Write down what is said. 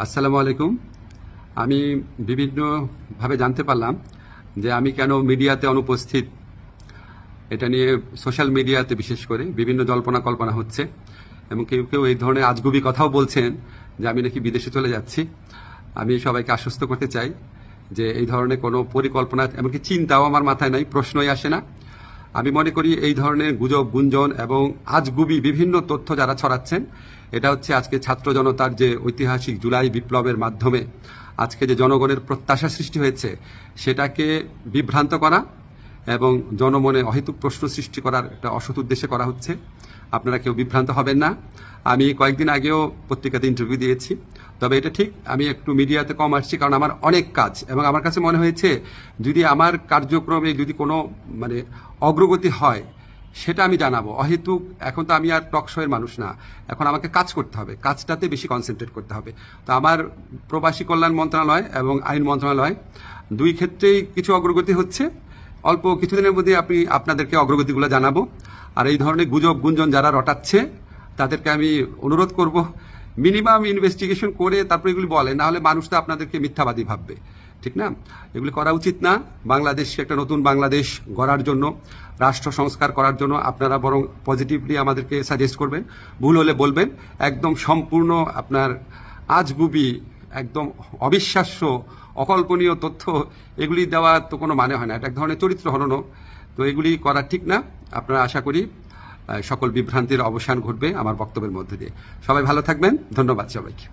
আসসালামু আলাইকুম। আমি বিভিন্নভাবে জানতে পারলাম যে আমি কেন মিডিয়াতে অনুপস্থিত। এটা নিয়ে সোশ্যাল মিডিয়াতে বিশেষ করে বিভিন্ন জল্পনা কল্পনা হচ্ছে এবং কেউ কেউ এই ধরনের আজগুবি কথাও বলছেন যে আমি নাকি বিদেশে চলে যাচ্ছি। আমি সবাইকে আশ্বস্ত করতে চাই যে এই ধরনের কোনো পরিকল্পনা এমনকি চিন্তাও আমার মাথায় নাই, প্রশ্নই আসে না। আমি মনে করি এই ধরনের গুজব গুঞ্জন এবং আজগুবি বিভিন্ন তথ্য যারা ছড়াচ্ছেন, এটা হচ্ছে আজকে ছাত্র জনতার যে ঐতিহাসিক জুলাই বিপ্লবের মাধ্যমে আজকে যে জনগণের প্রত্যাশা সৃষ্টি হয়েছে সেটাকে বিভ্রান্ত করা এবং জনমনে অহেতুক প্রশ্ন সৃষ্টি করার একটা অসৎ উদ্দেশ্যে করা হচ্ছে। আপনারা কেউ বিভ্রান্ত হবেন না। আমি কয়েকদিন আগেও পত্রিকাতে ইন্টারভিউ দিয়েছি, তবে এটা ঠিক আমি একটু মিডিয়াতে কম আসছি কারণ আমার অনেক কাজ এবং আমার কাছে মনে হয়েছে যদি আমার কার্যক্রমে যদি কোনো অগ্রগতি হয় সেটা আমি জানাবো। অহেতুক এখন তো আমি আর টক শোয়ের মানুষ না, এখন আমাকে কাজ করতে হবে, কাজটাতে বেশি কনসেন্ট্রেট করতে হবে। তো আমার প্রবাসী কল্যাণ মন্ত্রণালয় এবং আইন মন্ত্রণালয় দুই ক্ষেত্রেই কিছু অগ্রগতি হচ্ছে। অল্প কিছুদিনের মধ্যে আপনাদেরকে অগ্রগতিগুলো জানাবো। আর এই ধরনের গুজব গুঞ্জন যারা রটাচ্ছে তাদেরকে আমি অনুরোধ করব মিনিমাম ইনভেস্টিগেশন করে তারপর এগুলি বলে, না হলে মানুষ তো আপনাদেরকে মিথ্যাবাদী ভাববে, ঠিক না? এগুলি করা উচিত না। বাংলাদেশকে একটা নতুন বাংলাদেশ গড়ার জন্য, রাষ্ট্র সংস্কার করার জন্য আপনারা বরং পজিটিভলি আমাদেরকে সাজেস্ট করবেন, ভুল হলে বলবেন। একদম সম্পূর্ণ আপনার আজগুবি, একদম অবিশ্বাস্য অকল্পনীয় তথ্য এগুলি দেওয়া তো কোনো মানে হয় না, এটা এক ধরনের চরিত্র হননও। তো এগুলি করা ঠিক না। আপনারা আশা করি সকল বিভ্রান্তির অবসান ঘটবে আমার বক্তব্যের মধ্যে দিয়ে। সবাই ভালো থাকবেন। ধন্যবাদ সবাইকে।